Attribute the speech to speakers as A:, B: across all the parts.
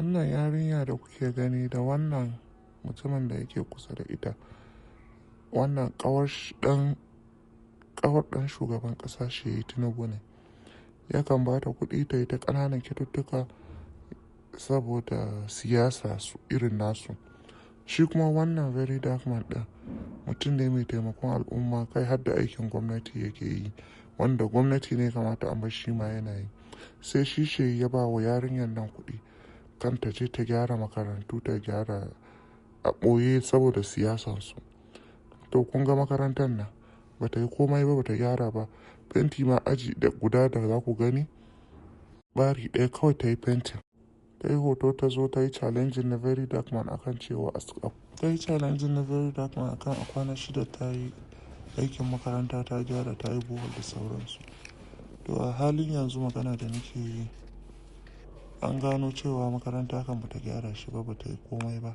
A: Wannan yarinya da kuke gani da wannan mutumin da yake kusa da ita, wannan kawar ɗan shugaban ƙasa shi Tinubu ne. Yakan ba ta kuɗi ta yi ta ƙananan kyaututtuka saboda siyasa su irin nasu. Shi kuma wannan very dark man ɗin mutum ne mai taimakon al'umma, kai har da aikin gwamnati yake yi, wanda gwamnati ne kamata a bar shi ma yana yi. Sai shi ya ba wa yarinyar nan kuɗi kan ta je ta gyara makarantu, ta gyara a ɓoye saboda siyasansu. To kun ga makarantar nan ba ta yi komai ba, ba ta gyara ba. Fenti ma aji da guda da za ku gani bari ɗaya kawai ta yi fentin. Ta yi hoto ta zo ta yi challenging na very dark man akan cewa ta yi challenging na very dark man akan a kwana 6 ta yi aikin makaranta, ta gyara, ta yi bohol da sauransu. To a halin yanzu magana da nake yi an gano cewa makaranta kan bata gyara shi ba, bata yi komai ba.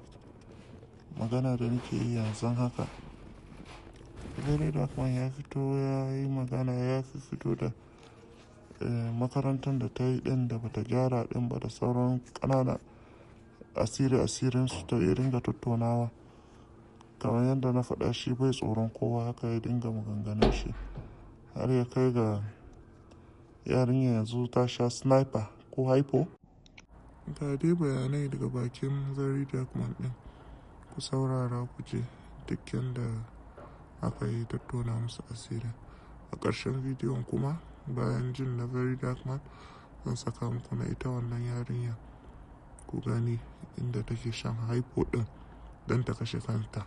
A: Magana da nake yi yanzu haka very dark man ya fito ya yi magana, ya fito da makarantar da ta yi ɗin da bata gyara ɗin ba da sauran ƙanana asirinsu ta ya dinga tattaunawa. Kamar yadda na faɗa, shi bai tsoron kowa, haka ya dinga maganganun shi har ya kai ga yarinya yanzu ta sha sniper ko hypo. Ga dai bayanai daga bakin very dark man ɗin, ku saurara ku je duk yadda aka yi tattauna musu asiri. A ƙarshen bidiyon kuma bayan jin na very dark man zan saka muku na ita wannan yarinya ku gani inda take shan hypo ɗin don ta kashe kanta,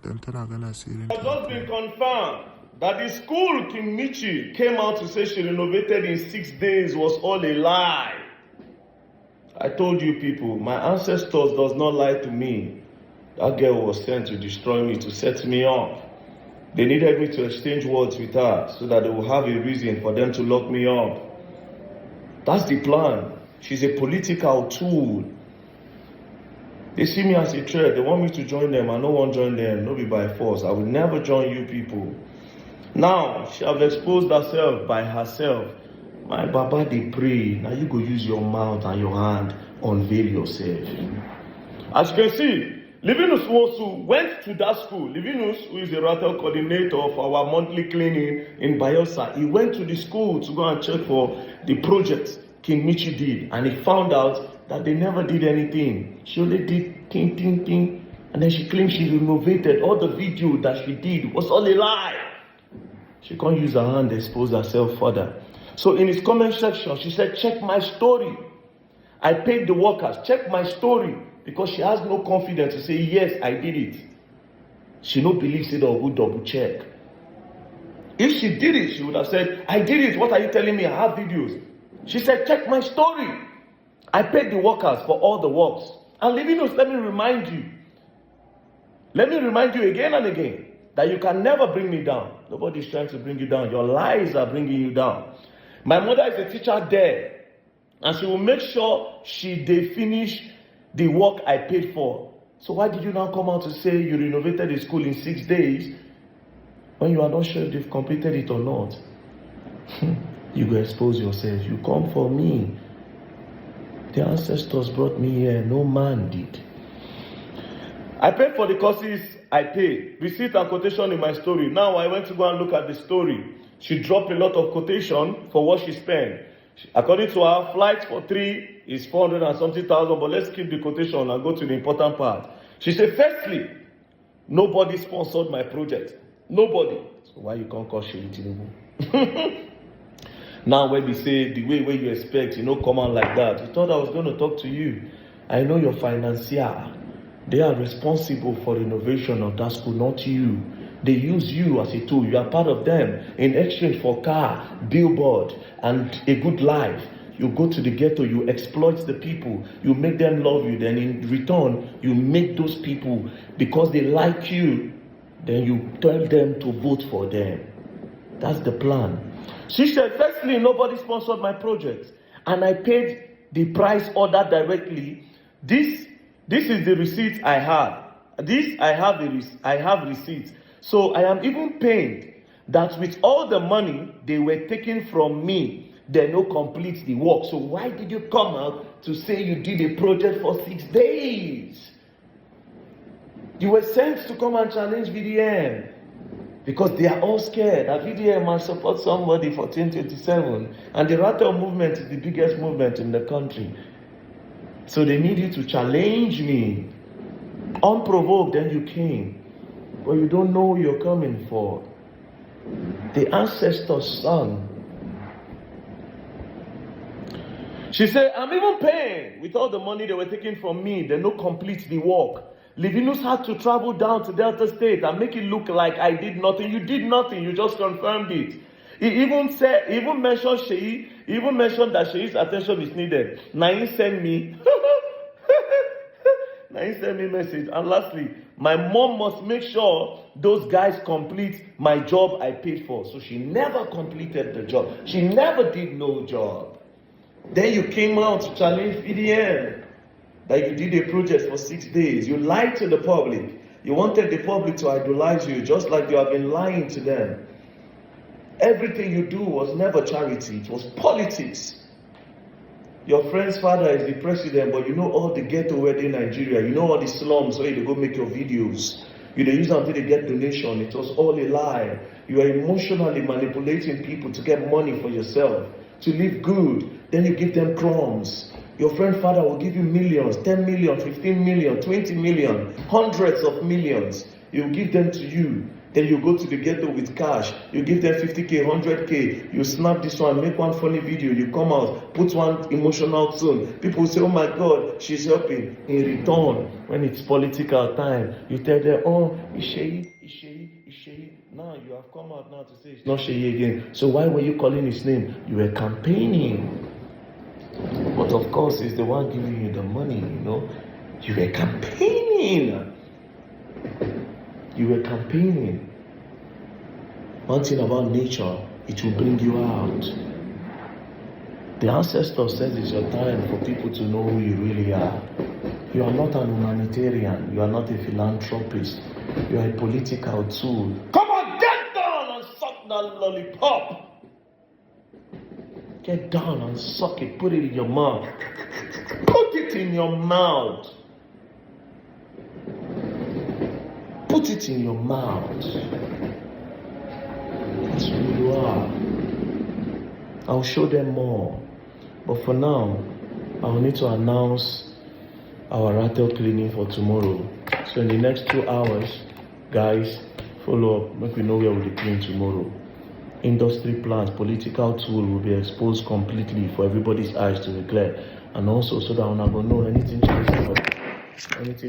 A: don tana gana asirin ta.
B: It has just been confirmed that the school Mitchy came out to say she renovated in 6 days was all a lie. I told you people, my ancestors does not lie to me. That girl was sent to destroy me, to set me up. They needed me to exchange words with her so that they will have a reason for them to lock me up. That's the plan. She's a political tool. They see me as a threat. They want me to join them. I no one join them. No be by force. I will never join you people. Now, she have exposed herself by herself. My Baba, they pray. Now you go use your mouth and your hand, unveil yourself. As you can see, Livinus Wosu went to that school. Livinus, who is the rattle coordinator of our monthly cleaning in Bayelsa, he went to the school to go and check for the projects King Mitchy did, and he found out that they never did anything. She only did ting, and then she claimed she renovated. All the video that she did was all a lie. She can't use her hand to expose herself further. So in his comment section, she said, check my story. I paid the workers, check my story. Because she has no confidence to say, yes, I did it. She no believes it or would double check. If she did it, she would have said, I did it. What are you telling me? I have videos. She said, check my story. I paid the workers for all the works. And Livinus, let me remind you. Let me remind you again and again that you can never bring me down. Nobody is trying to bring you down. Your lies are bringing you down. My mother is a teacher there. And she will make sure they finish the work I paid for. So why did you now come out to say you renovated the school in 6 days when you are not sure if they've completed it or not? You go expose yourself. You come for me. The ancestors brought me here. No man did. I paid for the courses I paid. Receipt and quotation in my story. Now I went to go and look at the story. She dropped a lot of quotation for what she spent. According to her, flight for 3 is 400 and something thousand, but let's keep the quotation and go to the important part. She said, firstly, nobody sponsored my project. Nobody. So why you can't call Shiri Tinubu? Now when we say the way where you expect, come out like that. You thought I was going to talk to you. I know your financier. They are responsible for renovation of that school, not you. They use you as a tool. You are part of them. In exchange for car, billboard, and a good life, you go to the ghetto, you exploit the people, you make them love you. Then in return, you make those people, because they like you, then you tell them to vote for them. That's the plan. She said, firstly, nobody sponsored my project. And I paid the price order directly. This is the receipt I have. I have receipts. So I am even paid that with all the money they were taking from me, they no complete the work. So why did you come out to say you did a project for 6 days. You were sent to come and challenge VDM because they are all scared that VDM might support somebody for 2027, and the Rattle movement is the biggest movement in the country. So they need you to challenge me. Unprovoked, then you came. But you don't know who you're coming for. The ancestor's son. She said, I'm even paying with all the money they were taking from me. They don't complete the work. Livinus had to travel down to Delta State and make it look like I did nothing. You did nothing. You just confirmed it. He even mentioned Sheyi. He even mentioned that Sheyi's attention is needed. Now he sent me. Now he sent me a message. And lastly, my mom must make sure those guys complete my job I paid for. So she never completed the job. She never did no job. Then you came out to challenge VDM that you did a project for 6 days. You lied to the public. You wanted the public to idolize you, just like you have been lying to them. Everything you do was never charity. It was politics. Your friend's father is the president, but you know all the ghetto where in Nigeria. You know all the slums where you go make your videos. You use them until they get donation. It was all a lie. You are emotionally manipulating people to get money for yourself, to live good. Then you give them crumbs. Your friend's father will give you millions, 10 million, 15 million, 20 million, hundreds of millions. He will give them to you. Then you go to the ghetto with cash. You give them 50K, 100K. You snap this one, make one funny video. You come out, put one emotional tone. People will say, oh my God, she's helping. In return, when it's political time, you tell them, oh, it's Sheyi. Now you have come out now to say it's not Sheyi again. So why were you calling his name? You were campaigning. But of course, it's the one giving you the money, you know. You were campaigning. You were campaigning. One thing about nature, it will bring you out. The ancestor says it's your time for people to know who you really are. You are not an humanitarian. You are not a philanthropist. You are a political tool. Come on, get down and suck that lollipop. Get down and suck it. Put it in your mouth. Put it in your mouth. Put it in your mouth. That's who you are. I'll show them more. But for now, I will need to announce our rattle cleaning for tomorrow. So in the next 2 hours, guys, follow up. Make we know where we'll clean tomorrow. Industry plans, political tool will be exposed completely for everybody's eyes to be clear. And also so that we're not going to know anything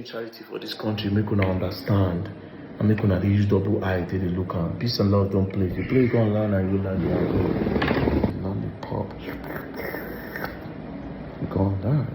B: charity for this country, make una understand. And make una use double eye till they look at. Peace and love don't play. If you play, go online and you land your go. Lollipop. Go on that.